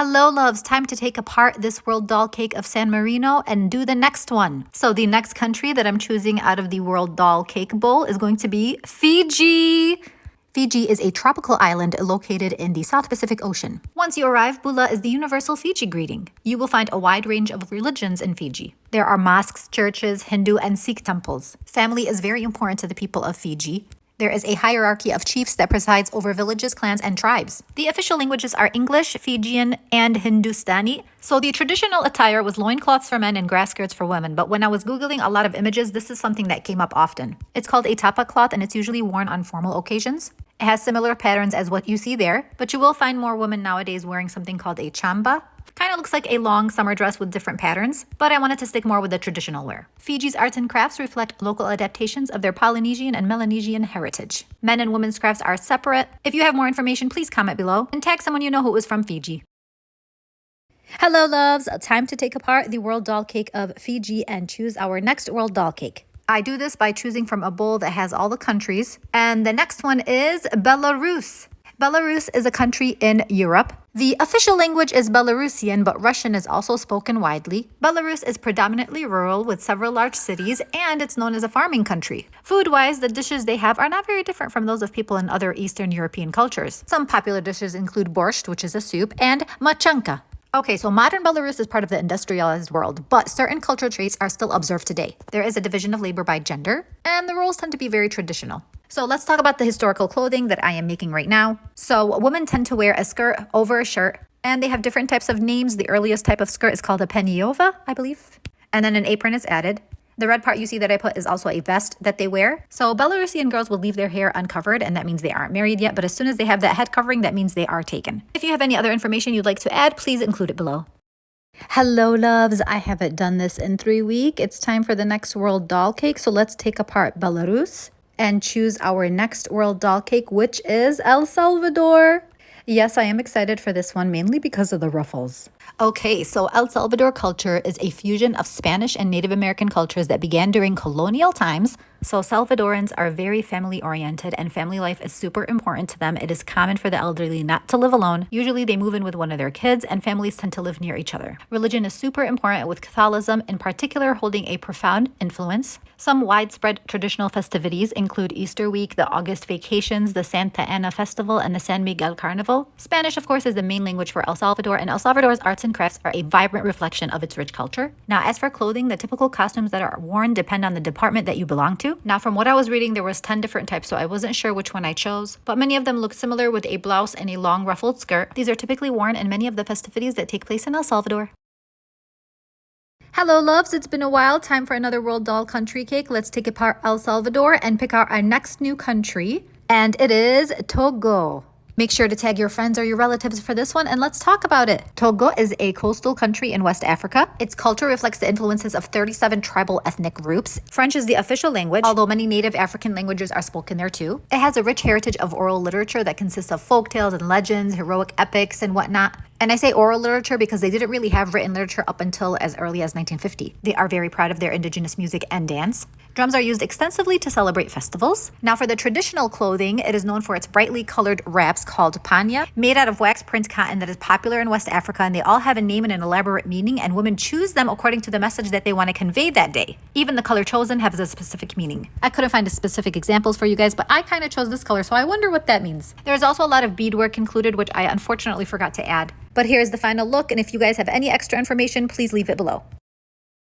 Hello, loves. Time to take apart this world doll cake of San Marino and do the next one. So the next country that I'm choosing out of the world doll cake bowl is going to be Fiji. Fiji is a tropical island located in the South Pacific Ocean. Once you arrive, Bula is the universal Fiji greeting. You will find a wide range of religions in Fiji. There are mosques, churches, Hindu, and Sikh temples. Family is very important to the people of Fiji. There is a hierarchy of chiefs that presides over villages, clans, and tribes. The official languages are English, Fijian, and Hindustani. So the traditional attire was loincloths for men and grass skirts for women. But when I was Googling a lot of images, this is something that came up often. It's called a tapa cloth, and it's usually worn on formal occasions. It has similar patterns as what you see there, but you will find more women nowadays wearing something called a chamba. Kind of looks like a long summer dress with different patterns, but I wanted to stick more with the traditional wear. Fiji's arts and crafts reflect local adaptations of their Polynesian and Melanesian heritage. Men and women's crafts are separate. If you have more information, please comment below and tag someone you know who is from Fiji. Hello, loves. Time to take apart the world doll cake of Fiji and choose our next world doll cake. I do this by choosing from a bowl that has all the countries, and the next one is Belarus. Belarus is a country in Europe. The official language is Belarusian, but Russian is also spoken widely. Belarus is predominantly rural with several large cities, and it's known as a farming country. Food-wise, the dishes they have are not very different from those of people in other Eastern European cultures. Some popular dishes include borscht, which is a soup, and machanka. Okay, so modern Belarus is part of the industrialized world, but certain cultural traits are still observed today. There is a division of labor by gender, and the roles tend to be very traditional. So let's talk about the historical clothing that I am making right now. So women tend to wear a skirt over a shirt, and they have different types of names. The earliest type of skirt is called a peniova, I believe. And then an apron is added. The red part you see that I put is also a vest that they wear. So Belarusian girls will leave their hair uncovered, and that means they aren't married yet. But as soon as they have that head covering, that means they are taken. If you have any other information you'd like to add, please include it below. Hello, loves. I haven't done this in 3 weeks. It's time for the next world doll cake. So let's take apart Belarus and choose our next world doll cake, which is El Salvador. Yes, I am excited for this one, mainly because of the ruffles. Okay, so El Salvador culture is a fusion of Spanish and Native American cultures that began during colonial times. So Salvadorans are very family-oriented, and family life is super important to them. It is common for the elderly not to live alone. Usually they move in with one of their kids, and families tend to live near each other. Religion is super important, with Catholicism in particular holding a profound influence. Some widespread traditional festivities include Easter week, the August vacations, the Santa Ana festival, and the San Miguel Carnival. Spanish, of course, is the main language for El Salvador, and El Salvador's arts and crafts are a vibrant reflection of its rich culture. Now, as for clothing, the typical costumes that are worn depend on the department that you belong to. Now, from what I was reading, there was 10 different types, so I wasn't sure which one I chose, but many of them look similar with a blouse and a long ruffled skirt. These are typically worn in many of the festivities that take place in El Salvador. Hello, loves. It's been a while. Time for another world doll country cake. Let's take apart El Salvador and pick out our next new country, and it is Togo. Make sure to tag your friends or your relatives for this one, and let's talk about it. Togo is a coastal country in West Africa. Its culture reflects the influences of 37 tribal ethnic groups. French is the official language, although many native African languages are spoken there too. It has a rich heritage of oral literature that consists of folk tales and legends, heroic epics, and whatnot. And I say oral literature because they didn't really have written literature up until as early as 1950. They are very proud of their indigenous music and dance. Drums are used extensively to celebrate festivals. Now, for the traditional clothing, it is known for its brightly colored wraps called panya, made out of wax print cotton that is popular in West Africa, and they all have a name and an elaborate meaning, and women choose them according to the message that they want to convey that day. Even the color chosen has a specific meaning. I couldn't find specific examples for you guys, but I kind of chose this color, so I wonder what that means. There's also a lot of beadwork included, which I unfortunately forgot to add. But here's the final look, and if you guys have any extra information, please leave it below.